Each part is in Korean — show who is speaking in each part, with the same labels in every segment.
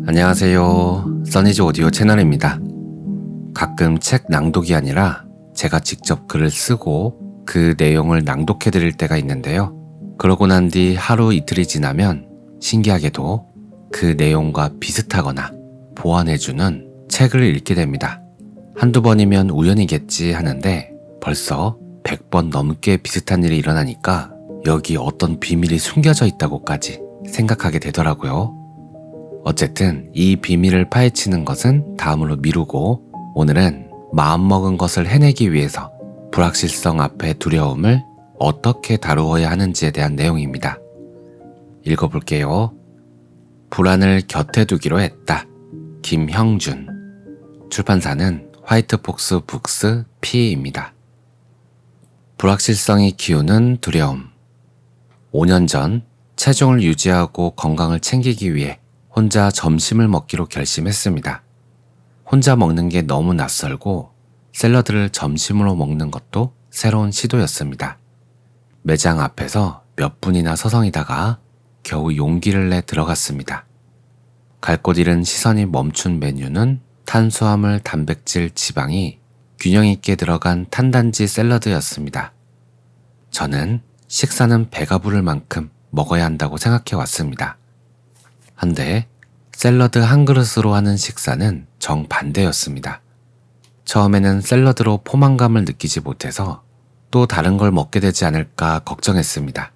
Speaker 1: 안녕하세요. 써니즈 오디오 채널입니다. 가끔 책 낭독이 아니라 제가 직접 글을 쓰고 그 내용을 낭독해 드릴 때가 있는데요. 그러고 난 뒤 하루 이틀이 지나면 신기하게도 그 내용과 비슷하거나 보완해주는 책을 읽게 됩니다. 한두 번이면 우연이겠지 하는데 벌써 100번 넘게 비슷한 일이 일어나니까 여기 어떤 비밀이 숨겨져 있다고까지 생각하게 되더라고요. 어쨌든 이 비밀을 파헤치는 것은 다음으로 미루고 오늘은 마음먹은 것을 해내기 위해서 불확실성 앞에 두려움을 어떻게 다루어야 하는지에 대한 내용입니다. 읽어볼게요. 불안을 곁에 두기로 했다. 김형준. 출판사는 화이트폭스 북스 P입니다. 불확실성이 키우는 두려움. 5년 전 체중을 유지하고 건강을 챙기기 위해 혼자 점심을 먹기로 결심했습니다. 혼자 먹는 게 너무 낯설고 샐러드를 점심으로 먹는 것도 새로운 시도였습니다. 매장 앞에서 몇 분이나 서성이다가 겨우 용기를 내 들어갔습니다. 갈 곳 잃은 시선이 멈춘 메뉴는 탄수화물, 단백질, 지방이 균형 있게 들어간 탄단지 샐러드였습니다. 저는 식사는 배가 부를 만큼 먹어야 한다고 생각해 왔습니다. 한데 샐러드 한 그릇으로 하는 식사는 정반대였습니다. 처음에는 샐러드로 포만감을 느끼지 못해서 또 다른 걸 먹게 되지 않을까 걱정했습니다.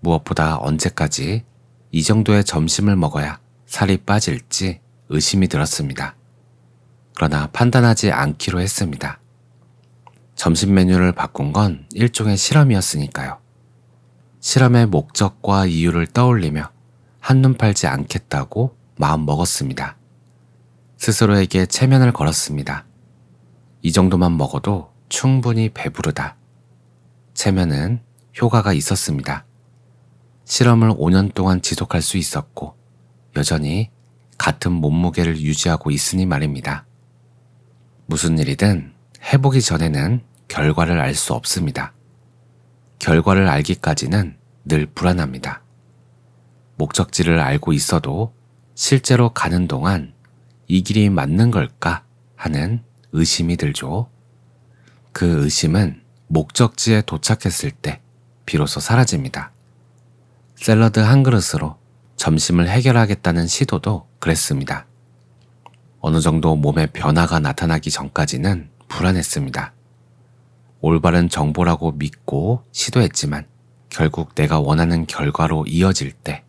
Speaker 1: 무엇보다 언제까지 이 정도의 점심을 먹어야 살이 빠질지 의심이 들었습니다. 그러나 판단하지 않기로 했습니다. 점심 메뉴를 바꾼 건 일종의 실험이었으니까요. 실험의 목적과 이유를 떠올리며 한눈 팔지 않겠다고 마음 먹었습니다. 스스로에게 체면을 걸었습니다. 이 정도만 먹어도 충분히 배부르다. 체면은 효과가 있었습니다. 실험을 5년 동안 지속할 수 있었고 여전히 같은 몸무게를 유지하고 있으니 말입니다. 무슨 일이든 해보기 전에는 결과를 알 수 없습니다. 결과를 알기까지는 늘 불안합니다. 목적지를 알고 있어도 실제로 가는 동안 이 길이 맞는 걸까 하는 의심이 들죠. 그 의심은 목적지에 도착했을 때 비로소 사라집니다. 샐러드 한 그릇으로 점심을 해결하겠다는 시도도 그랬습니다. 어느 정도 몸에 변화가 나타나기 전까지는 불안했습니다. 올바른 정보라고 믿고 시도했지만 결국 내가 원하는 결과로 이어질 때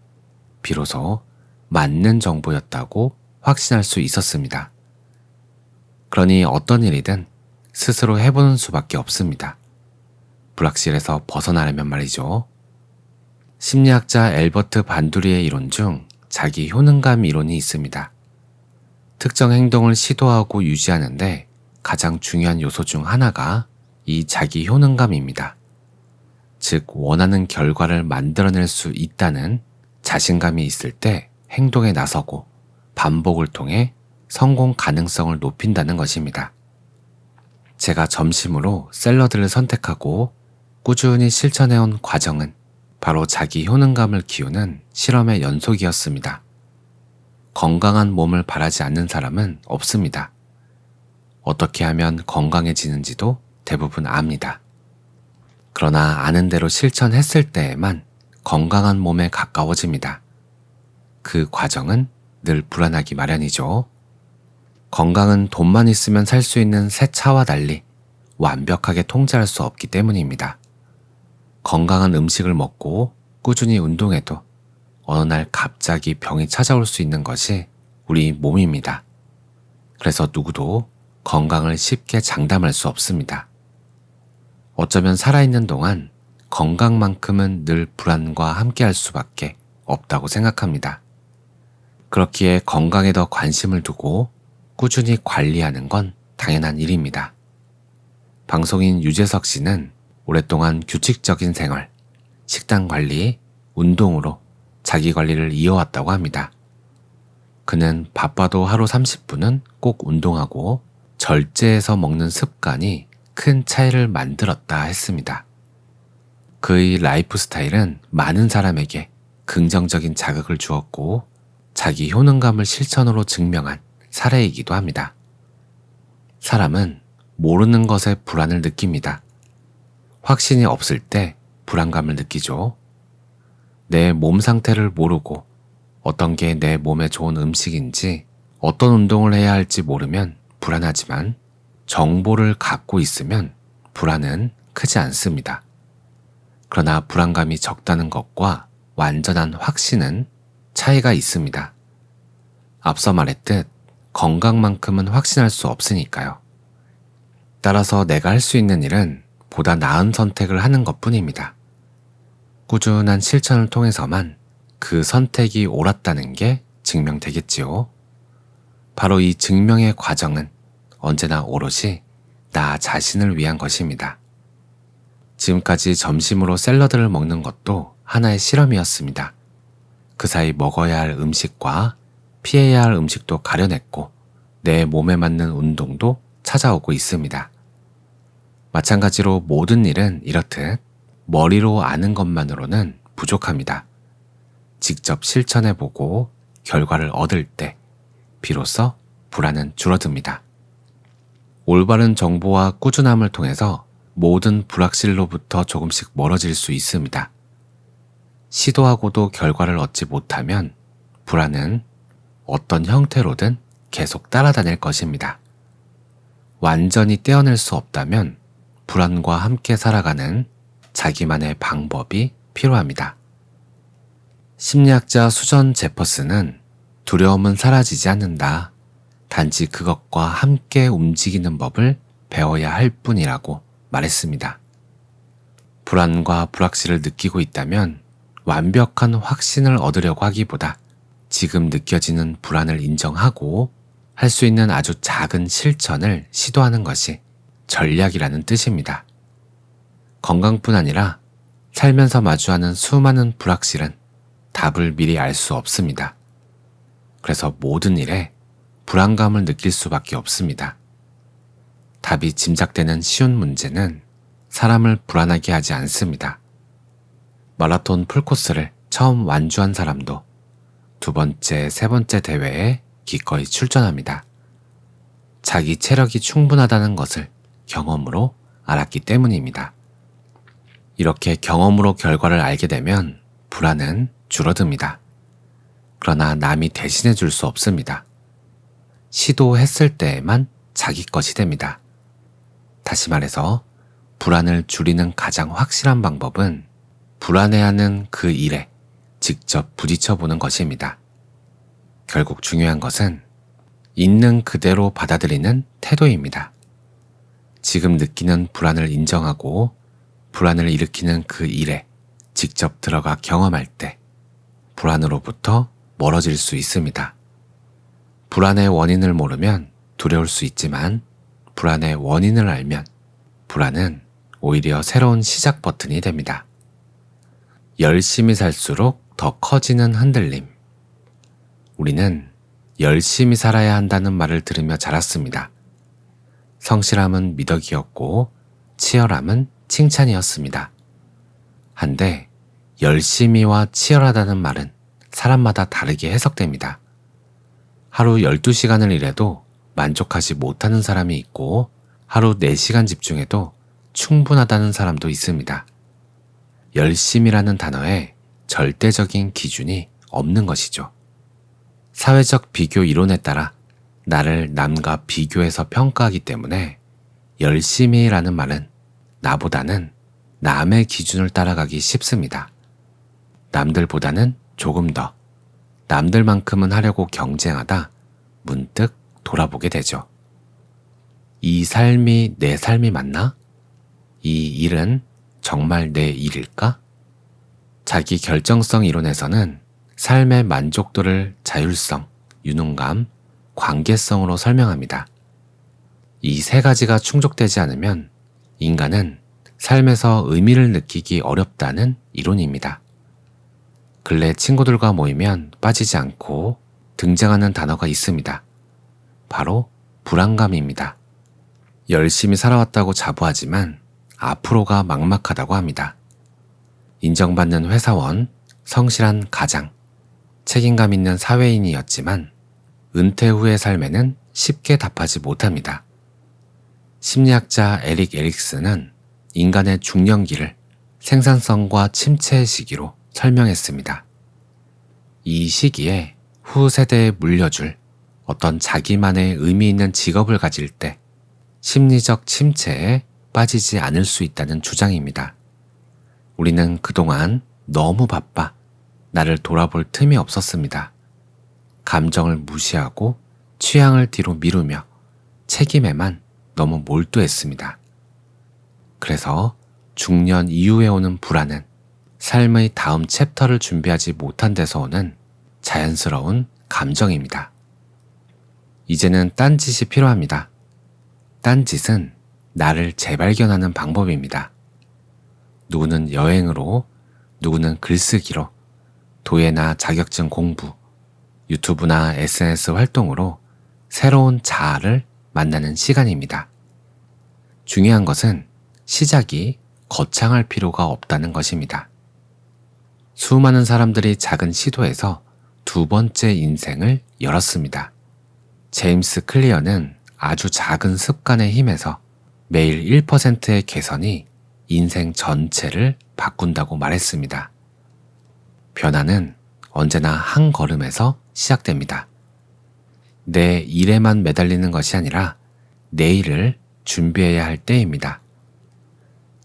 Speaker 1: 비로소 맞는 정보였다고 확신할 수 있었습니다. 그러니 어떤 일이든 스스로 해보는 수밖에 없습니다. 불확실에서 벗어나려면 말이죠. 심리학자 엘버트 반두리의 이론 중 자기 효능감 이론이 있습니다. 특정 행동을 시도하고 유지하는데 가장 중요한 요소 중 하나가 이 자기 효능감입니다. 즉 원하는 결과를 만들어낼 수 있다는 자신감이 있을 때 행동에 나서고 반복을 통해 성공 가능성을 높인다는 것입니다. 제가 점심으로 샐러드를 선택하고 꾸준히 실천해온 과정은 바로 자기 효능감을 키우는 실험의 연속이었습니다. 건강한 몸을 바라지 않는 사람은 없습니다. 어떻게 하면 건강해지는지도 대부분 압니다. 그러나 아는 대로 실천했을 때에만 건강한 몸에 가까워집니다. 그 과정은 늘 불안하기 마련이죠. 건강은 돈만 있으면 살 수 있는 새 차와 달리 완벽하게 통제할 수 없기 때문입니다. 건강한 음식을 먹고 꾸준히 운동해도 어느 날 갑자기 병이 찾아올 수 있는 것이 우리 몸입니다. 그래서 누구도 건강을 쉽게 장담할 수 없습니다. 어쩌면 살아있는 동안 건강만큼은 늘 불안과 함께할 수밖에 없다고 생각합니다. 그렇기에 건강에 더 관심을 두고 꾸준히 관리하는 건 당연한 일입니다. 방송인 유재석 씨는 오랫동안 규칙적인 생활, 식단 관리, 운동으로 자기 관리를 이어왔다고 합니다. 그는 바빠도 하루 30분은 꼭 운동하고 절제해서 먹는 습관이 큰 차이를 만들었다 했습니다. 그의 라이프 스타일은 많은 사람에게 긍정적인 자극을 주었고 자기 효능감을 실천으로 증명한 사례이기도 합니다. 사람은 모르는 것에 불안을 느낍니다. 확신이 없을 때 불안감을 느끼죠. 내 몸 상태를 모르고 어떤 게 내 몸에 좋은 음식인지 어떤 운동을 해야 할지 모르면 불안하지만 정보를 갖고 있으면 불안은 크지 않습니다. 그러나 불안감이 적다는 것과 완전한 확신은 차이가 있습니다. 앞서 말했듯 건강만큼은 확신할 수 없으니까요. 따라서 내가 할 수 있는 일은 보다 나은 선택을 하는 것뿐입니다. 꾸준한 실천을 통해서만 그 선택이 옳았다는 게 증명되겠지요. 바로 이 증명의 과정은 언제나 오롯이 나 자신을 위한 것입니다. 지금까지 점심으로 샐러드를 먹는 것도 하나의 실험이었습니다. 그 사이 먹어야 할 음식과 피해야 할 음식도 가려냈고 내 몸에 맞는 운동도 찾아오고 있습니다. 마찬가지로 모든 일은 이렇듯 머리로 아는 것만으로는 부족합니다. 직접 실천해보고 결과를 얻을 때 비로소 불안은 줄어듭니다. 올바른 정보와 꾸준함을 통해서 모든 불확실로부터 조금씩 멀어질 수 있습니다. 시도하고도 결과를 얻지 못하면 불안은 어떤 형태로든 계속 따라다닐 것입니다. 완전히 떼어낼 수 없다면 불안과 함께 살아가는 자기만의 방법이 필요합니다. 심리학자 수전 제퍼슨은 두려움은 사라지지 않는다. 단지 그것과 함께 움직이는 법을 배워야 할 뿐이라고 말했습니다. 불안과 불확실을 느끼고 있다면 완벽한 확신을 얻으려고 하기보다 지금 느껴지는 불안을 인정하고 할 수 있는 아주 작은 실천을 시도하는 것이 전략이라는 뜻입니다. 건강뿐 아니라 살면서 마주하는 수많은 불확실은 답을 미리 알 수 없습니다. 그래서 모든 일에 불안감을 느낄 수밖에 없습니다. 답이 짐작되는 쉬운 문제는 사람을 불안하게 하지 않습니다. 마라톤 풀코스를 처음 완주한 사람도 두 번째, 세 번째 대회에 기꺼이 출전합니다. 자기 체력이 충분하다는 것을 경험으로 알았기 때문입니다. 이렇게 경험으로 결과를 알게 되면 불안은 줄어듭니다. 그러나 남이 대신해 줄 수 없습니다. 시도했을 때에만 자기 것이 됩니다. 다시 말해서 불안을 줄이는 가장 확실한 방법은 불안해하는 그 일에 직접 부딪혀보는 것입니다. 결국 중요한 것은 있는 그대로 받아들이는 태도입니다. 지금 느끼는 불안을 인정하고 불안을 일으키는 그 일에 직접 들어가 경험할 때 불안으로부터 멀어질 수 있습니다. 불안의 원인을 모르면 두려울 수 있지만 불안의 원인을 알면 불안은 오히려 새로운 시작 버튼이 됩니다. 열심히 살수록 더 커지는 흔들림. 우리는 열심히 살아야 한다는 말을 들으며 자랐습니다. 성실함은 미덕이었고 치열함은 칭찬이었습니다. 한데 열심히와 치열하다는 말은 사람마다 다르게 해석됩니다. 하루 12시간을 일해도 만족하지 못하는 사람이 있고 하루 4시간 집중해도 충분하다는 사람도 있습니다. 열심이라는 단어에 절대적인 기준이 없는 것이죠. 사회적 비교 이론에 따라 나를 남과 비교해서 평가하기 때문에 열심히라는 말은 나보다는 남의 기준을 따라가기 쉽습니다. 남들보다는 조금 더, 남들만큼은 하려고 경쟁하다 문득 돌아보게 되죠. 이 삶이 내 삶이 맞나? 이 일은 정말 내 일일까? 자기 결정성 이론에서는 삶의 만족도를 자율성, 유능감, 관계성으로 설명합니다. 이 세 가지가 충족되지 않으면 인간은 삶에서 의미를 느끼기 어렵다는 이론입니다. 근래 친구들과 모이면 빠지지 않고 등장하는 단어가 있습니다. 바로 불안감입니다. 열심히 살아왔다고 자부하지만 앞으로가 막막하다고 합니다. 인정받는 회사원, 성실한 가장, 책임감 있는 사회인이었지만 은퇴 후의 삶에는 쉽게 답하지 못합니다. 심리학자 에릭 에릭슨은 인간의 중년기를 생산성과 침체의 시기로 설명했습니다. 이 시기에 후 세대에 물려줄 어떤 자기만의 의미 있는 직업을 가질 때 심리적 침체에 빠지지 않을 수 있다는 주장입니다. 우리는 그동안 너무 바빠 나를 돌아볼 틈이 없었습니다. 감정을 무시하고 취향을 뒤로 미루며 책임에만 너무 몰두했습니다. 그래서 중년 이후에 오는 불안은 삶의 다음 챕터를 준비하지 못한 데서 오는 자연스러운 감정입니다. 이제는 딴짓이 필요합니다. 딴짓은 나를 재발견하는 방법입니다. 누구는 여행으로, 누구는 글쓰기로, 도예나 자격증 공부, 유튜브나 SNS 활동으로 새로운 자아를 만나는 시간입니다. 중요한 것은 시작이 거창할 필요가 없다는 것입니다. 수많은 사람들이 작은 시도에서 두 번째 인생을 열었습니다. 제임스 클리어는 아주 작은 습관의 힘에서 매일 1%의 개선이 인생 전체를 바꾼다고 말했습니다. 변화는 언제나 한 걸음에서 시작됩니다. 내 일에만 매달리는 것이 아니라 내일을 준비해야 할 때입니다.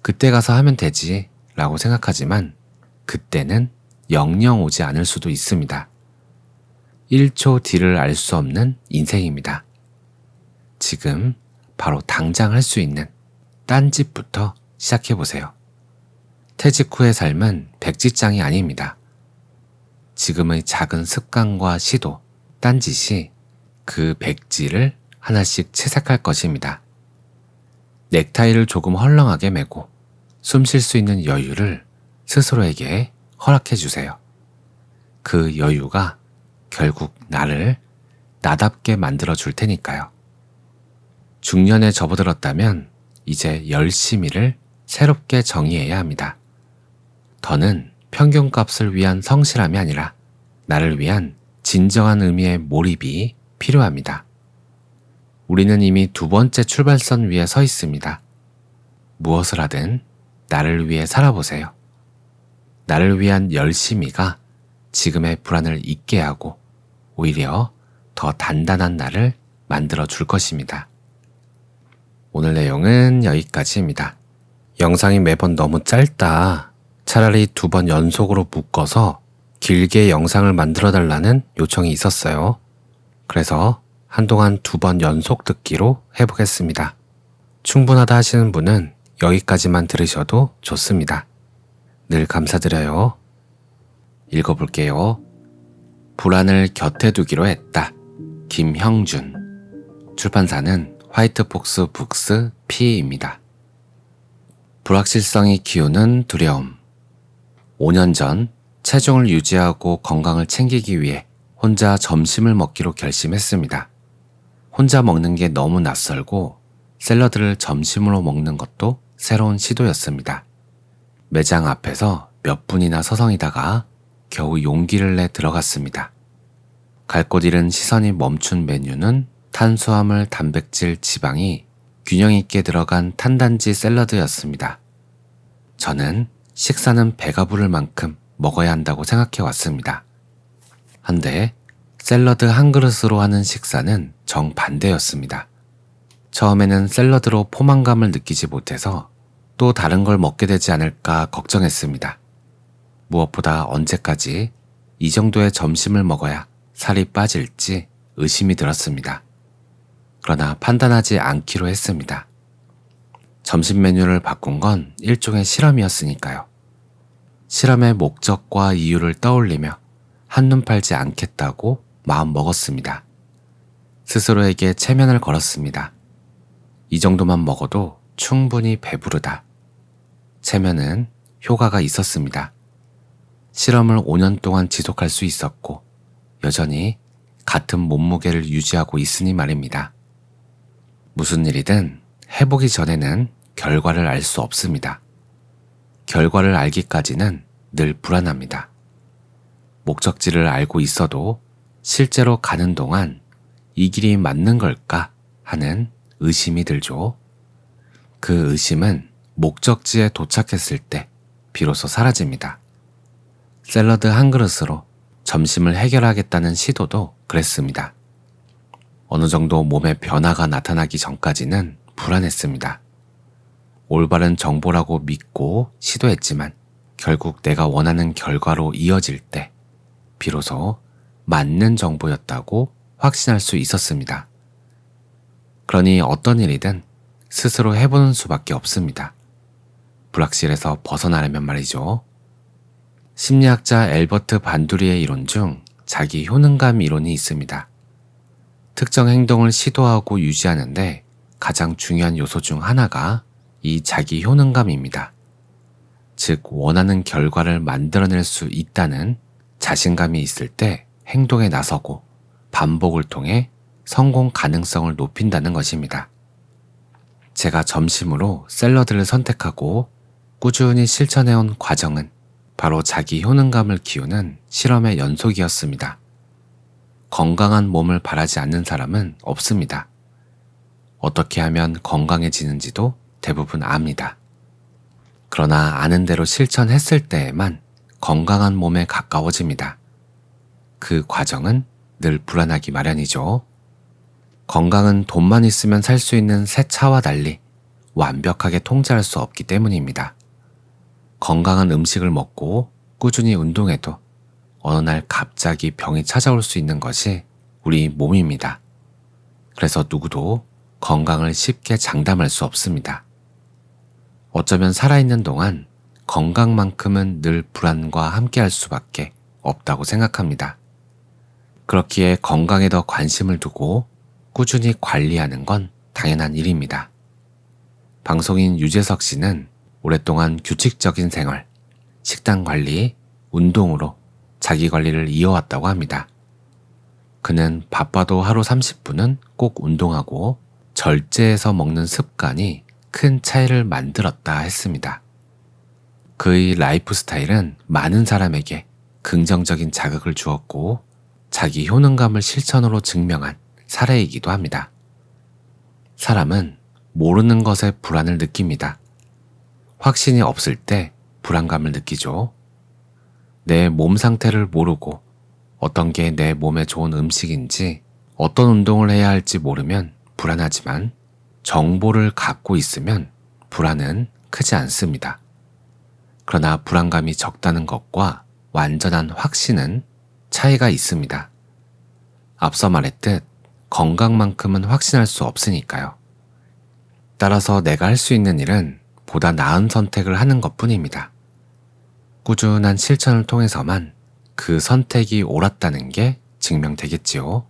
Speaker 1: 그때 가서 하면 되지 라고 생각하지만 그때는 영영 오지 않을 수도 있습니다. 1초 뒤를 알 수 없는 인생입니다. 지금 바로 당장 할 수 있는 딴짓부터 시작해보세요. 퇴직 후의 삶은 백지장이 아닙니다. 지금의 작은 습관과 시도, 딴짓이 그 백지를 하나씩 채색할 것입니다. 넥타이를 조금 헐렁하게 매고 숨 쉴 수 있는 여유를 스스로에게 허락해 주세요. 그 여유가 결국 나를 나답게 만들어 줄 테니까요. 중년에 접어들었다면 이제 열심히를 새롭게 정의해야 합니다. 더는 평균값을 위한 성실함이 아니라 나를 위한 진정한 의미의 몰입이 필요합니다. 우리는 이미 두 번째 출발선 위에 서 있습니다. 무엇을 하든 나를 위해 살아보세요. 나를 위한 열심히가 지금의 불안을 잊게 하고 오히려 더 단단한 나를 만들어 줄 것입니다. 오늘 내용은 여기까지입니다. 영상이 매번 너무 짧다. 차라리 2번 연속으로 묶어서 길게 영상을 만들어 달라는 요청이 있었어요. 그래서 한동안 2번 연속 듣기로 해보겠습니다. 충분하다 하시는 분은 여기까지만 들으셔도 좋습니다. 늘 감사드려요. 읽어볼게요. 불안을 곁에 두기로 했다. 김형준. 출판사는 화이트폭스 북스 P입니다. 불확실성이 키우는 두려움. 5년 전 체중을 유지하고 건강을 챙기기 위해 혼자 점심을 먹기로 결심했습니다. 혼자 먹는 게 너무 낯설고 샐러드를 점심으로 먹는 것도 새로운 시도였습니다. 매장 앞에서 몇 분이나 서성이다가 겨우 용기를 내 들어갔습니다. 갈 곳 잃은 시선이 멈춘 메뉴는 탄수화물, 단백질, 지방이 균형 있게 들어간 탄단지 샐러드였습니다. 저는 식사는 배가 부를 만큼 먹어야 한다고 생각해 왔습니다. 한데 샐러드 한 그릇으로 하는 식사는 정반대였습니다. 처음에는 샐러드로 포만감을 느끼지 못해서 또 다른 걸 먹게 되지 않을까 걱정했습니다. 무엇보다 언제까지 이 정도의 점심을 먹어야 살이 빠질지 의심이 들었습니다. 그러나 판단하지 않기로 했습니다. 점심 메뉴를 바꾼 건 일종의 실험이었으니까요. 실험의 목적과 이유를 떠올리며 한눈 팔지 않겠다고 마음 먹었습니다. 스스로에게 체면을 걸었습니다. 이 정도만 먹어도 충분히 배부르다. 체면은 효과가 있었습니다. 실험을 5년 동안 지속할 수 있었고 여전히 같은 몸무게를 유지하고 있으니 말입니다. 무슨 일이든 해보기 전에는 결과를 알 수 없습니다. 결과를 알기까지는 늘 불안합니다. 목적지를 알고 있어도 실제로 가는 동안 이 길이 맞는 걸까 하는 의심이 들죠. 그 의심은 목적지에 도착했을 때 비로소 사라집니다. 샐러드 한 그릇으로 점심을 해결하겠다는 시도도 그랬습니다. 어느 정도 몸에 변화가 나타나기 전까지는 불안했습니다. 올바른 정보라고 믿고 시도했지만 결국 내가 원하는 결과로 이어질 때 비로소 맞는 정보였다고 확신할 수 있었습니다. 그러니 어떤 일이든 스스로 해보는 수밖에 없습니다. 불확실에서 벗어나려면 말이죠. 심리학자 엘버트 반두리의 이론 중 자기 효능감 이론이 있습니다. 특정 행동을 시도하고 유지하는데 가장 중요한 요소 중 하나가 이 자기 효능감입니다. 즉, 원하는 결과를 만들어낼 수 있다는 자신감이 있을 때 행동에 나서고 반복을 통해 성공 가능성을 높인다는 것입니다. 제가 점심으로 샐러드를 선택하고 꾸준히 실천해온 과정은 바로 자기 효능감을 키우는 실험의 연속이었습니다. 건강한 몸을 바라지 않는 사람은 없습니다. 어떻게 하면 건강해지는지도 대부분 압니다. 그러나 아는 대로 실천했을 때에만 건강한 몸에 가까워집니다. 그 과정은 늘 불안하기 마련이죠. 건강은 돈만 있으면 살 수 있는 새 차와 달리 완벽하게 통제할 수 없기 때문입니다. 건강한 음식을 먹고 꾸준히 운동해도 어느 날 갑자기 병이 찾아올 수 있는 것이 우리 몸입니다. 그래서 누구도 건강을 쉽게 장담할 수 없습니다. 어쩌면 살아있는 동안 건강만큼은 늘 불안과 함께할 수밖에 없다고 생각합니다. 그렇기에 건강에 더 관심을 두고 꾸준히 관리하는 건 당연한 일입니다. 방송인 유재석 씨는 오랫동안 규칙적인 생활, 식단 관리, 운동으로 자기 관리를 이어왔다고 합니다. 그는 바빠도 하루 30분은 꼭 운동하고 절제해서 먹는 습관이 큰 차이를 만들었다 했습니다. 그의 라이프 스타일은 많은 사람에게 긍정적인 자극을 주었고 자기 효능감을 실천으로 증명한 사례이기도 합니다. 사람은 모르는 것에 불안을 느낍니다. 확신이 없을 때 불안감을 느끼죠. 내 몸 상태를 모르고 어떤 게 내 몸에 좋은 음식인지 어떤 운동을 해야 할지 모르면 불안하지만 정보를 갖고 있으면 불안은 크지 않습니다. 그러나 불안감이 적다는 것과 완전한 확신은 차이가 있습니다. 앞서 말했듯 건강만큼은 확신할 수 없으니까요. 따라서 내가 할 수 있는 일은 보다 나은 선택을 하는 것뿐입니다. 꾸준한 실천을 통해서만 그 선택이 옳았다는 게 증명되겠지요.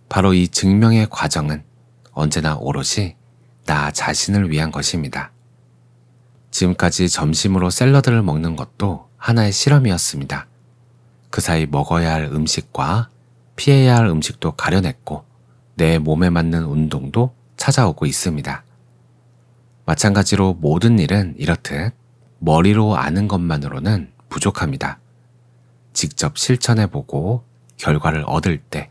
Speaker 1: 바로 이 증명의 과정은 언제나 오롯이 나 자신을 위한 것입니다. 지금까지 점심으로 샐러드를 먹는 것도 하나의 실험이었습니다. 그 사이 먹어야 할 음식과 피해야 할 음식도 가려냈고 내 몸에 맞는 운동도 찾아오고 있습니다. 마찬가지로 모든 일은 이렇듯 머리로 아는 것만으로는 부족합니다. 직접 실천해보고 결과를 얻을 때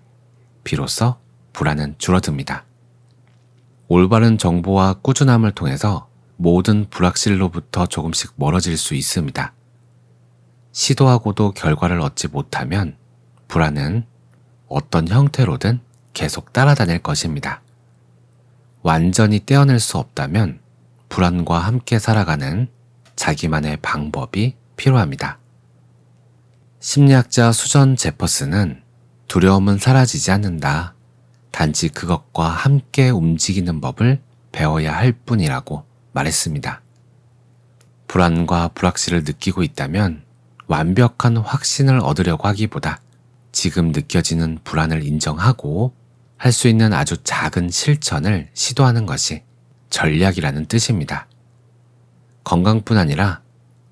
Speaker 1: 비로소 불안은 줄어듭니다. 올바른 정보와 꾸준함을 통해서 모든 불확실로부터 조금씩 멀어질 수 있습니다. 시도하고도 결과를 얻지 못하면 불안은 어떤 형태로든 계속 따라다닐 것입니다. 완전히 떼어낼 수 없다면 불안과 함께 살아가는 자기만의 방법이 필요합니다. 심리학자 수전 제퍼슨은 두려움은 사라지지 않는다. 단지 그것과 함께 움직이는 법을 배워야 할 뿐이라고 말했습니다. 불안과 불확실을 느끼고 있다면 완벽한 확신을 얻으려고 하기보다 지금 느껴지는 불안을 인정하고 할 수 있는 아주 작은 실천을 시도하는 것이 전략이라는 뜻입니다. 건강뿐 아니라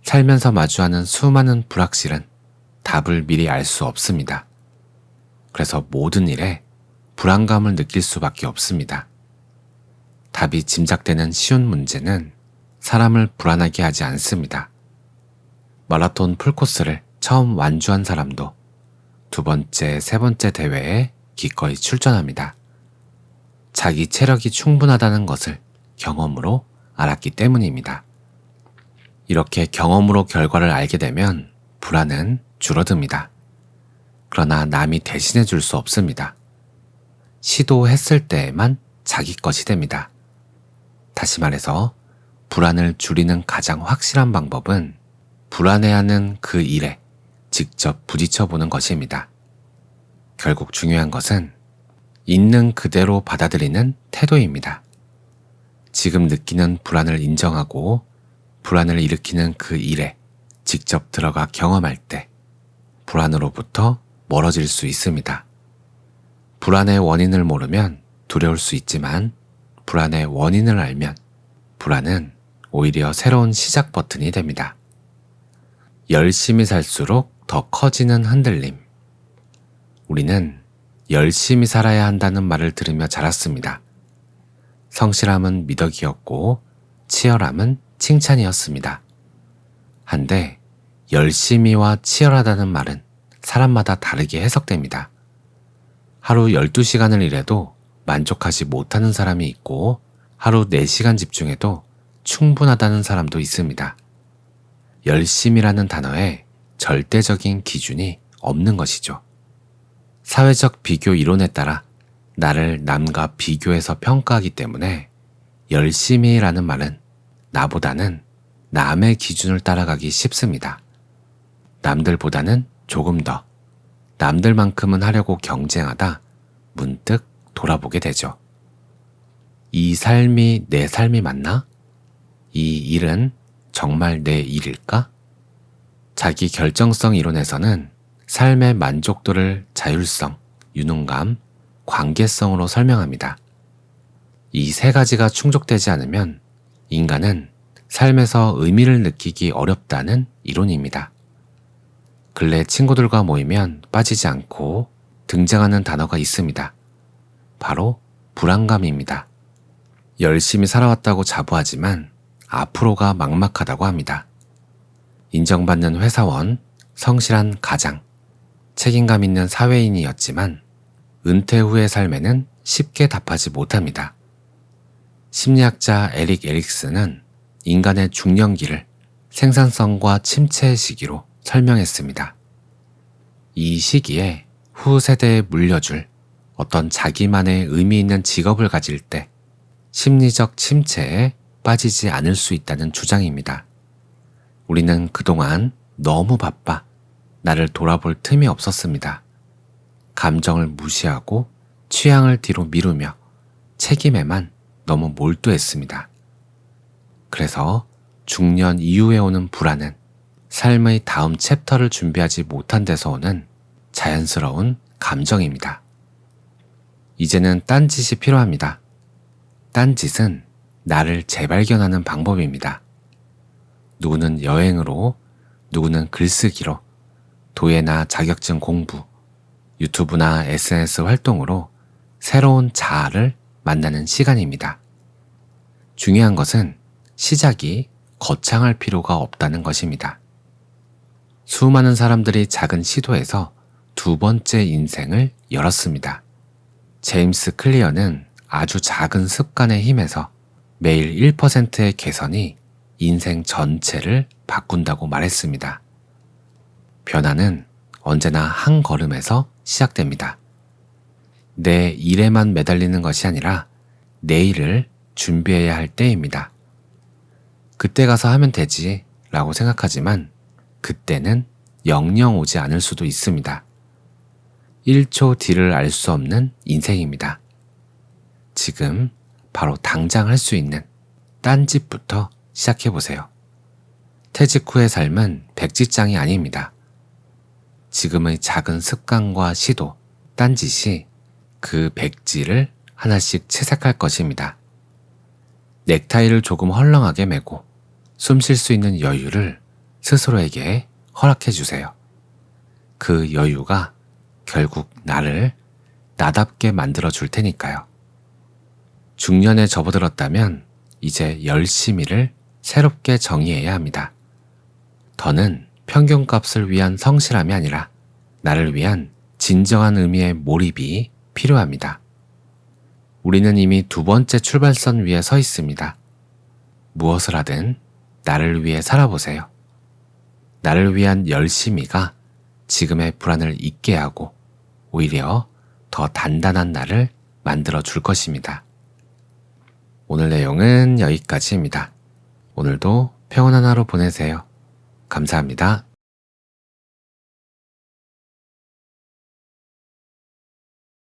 Speaker 1: 살면서 마주하는 수많은 불확실은 답을 미리 알 수 없습니다. 그래서 모든 일에 불안감을 느낄 수밖에 없습니다. 답이 짐작되는 쉬운 문제는 사람을 불안하게 하지 않습니다. 마라톤 풀코스를 처음 완주한 사람도 두 번째, 세 번째 대회에 기꺼이 출전합니다. 자기 체력이 충분하다는 것을 경험으로 알았기 때문입니다. 이렇게 경험으로 결과를 알게 되면 불안은 줄어듭니다. 그러나 남이 대신해 줄 수 없습니다. 시도했을 때에만 자기 것이 됩니다. 다시 말해서 불안을 줄이는 가장 확실한 방법은 불안해하는 그 일에 직접 부딪혀 보는 것입니다. 결국 중요한 것은 있는 그대로 받아들이는 태도입니다. 지금 느끼는 불안을 인정하고 불안을 일으키는 그 일에 직접 들어가 경험할 때 불안으로부터 멀어질 수 있습니다. 불안의 원인을 모르면 두려울 수 있지만 불안의 원인을 알면 불안은 오히려 새로운 시작 버튼이 됩니다. 열심히 살수록 더 커지는 흔들림. 우리는 열심히 살아야 한다는 말을 들으며 자랐습니다. 성실함은 미덕이었고 치열함은 칭찬이었습니다. 한데 열심히와 치열하다는 말은 사람마다 다르게 해석됩니다. 하루 12시간을 일해도 만족하지 못하는 사람이 있고 하루 4시간 집중해도 충분하다는 사람도 있습니다. 열심이라는 단어에 절대적인 기준이 없는 것이죠. 사회적 비교 이론에 따라 나를 남과 비교해서 평가하기 때문에 열심히라는 말은 나보다는 남의 기준을 따라가기 쉽습니다. 남들보다는 조금 더, 남들만큼은 하려고 경쟁하다 문득 돌아보게 되죠. 이 삶이 내 삶이 맞나? 이 일은 정말 내 일일까? 자기 결정성 이론에서는 삶의 만족도를 자율성, 유능감, 관계성으로 설명합니다. 이 세 가지가 충족되지 않으면 인간은 삶에서 의미를 느끼기 어렵다는 이론입니다. 근래 친구들과 모이면 빠지지 않고 등장하는 단어가 있습니다. 바로 불안감입니다. 열심히 살아왔다고 자부하지만 앞으로가 막막하다고 합니다. 인정받는 회사원, 성실한 가장, 책임감 있는 사회인이었지만 은퇴 후의 삶에는 쉽게 답하지 못합니다. 심리학자 에릭 에릭슨은 인간의 중년기를 생산성과 침체의 시기로 설명했습니다. 이 시기에 후 세대에 물려줄 어떤 자기만의 의미 있는 직업을 가질 때 심리적 침체에 빠지지 않을 수 있다는 주장입니다. 우리는 그동안 너무 바빠 나를 돌아볼 틈이 없었습니다. 감정을 무시하고 취향을 뒤로 미루며 책임에만 너무 몰두했습니다. 그래서 중년 이후에 오는 불안은 삶의 다음 챕터를 준비하지 못한 데서 오는 자연스러운 감정입니다. 이제는 딴짓이 필요합니다. 딴짓은 나를 재발견하는 방법입니다. 누구는 여행으로, 누구는 글쓰기로, 도예나 자격증 공부, 유튜브나 SNS 활동으로 새로운 자아를 만나는 시간입니다. 중요한 것은 시작이 거창할 필요가 없다는 것입니다. 수많은 사람들이 작은 시도에서 두 번째 인생을 열었습니다. 제임스 클리어는 아주 작은 습관의 힘에서 매일 1%의 개선이 인생 전체를 바꾼다고 말했습니다. 변화는 언제나 한 걸음에서 시작됩니다. 내 일에만 매달리는 것이 아니라 내일을 준비해야 할 때입니다. 그때 가서 하면 되지 라고 생각하지만 그때는 영영 오지 않을 수도 있습니다. 1초 뒤를 알 수 없는 인생입니다. 지금 바로 당장 할 수 있는 딴짓부터 시작해보세요. 퇴직 후의 삶은 백지장이 아닙니다. 지금의 작은 습관과 시도, 딴짓이 그 백지를 하나씩 채색할 것입니다. 넥타이를 조금 헐렁하게 매고 숨 쉴 수 있는 여유를 스스로에게 허락해 주세요. 그 여유가 결국 나를 나답게 만들어 줄 테니까요. 중년에 접어들었다면 이제 열심히를 새롭게 정의해야 합니다. 더는 평균값을 위한 성실함이 아니라 나를 위한 진정한 의미의 몰입이 필요합니다. 우리는 이미 두 번째 출발선 위에 서 있습니다. 무엇을 하든 나를 위해 살아보세요. 나를 위한 열심히가 지금의 불안을 잊게 하고 오히려 더 단단한 나를 만들어 줄 것입니다. 오늘 내용은 여기까지입니다. 오늘도 평온한 하루 보내세요. 감사합니다.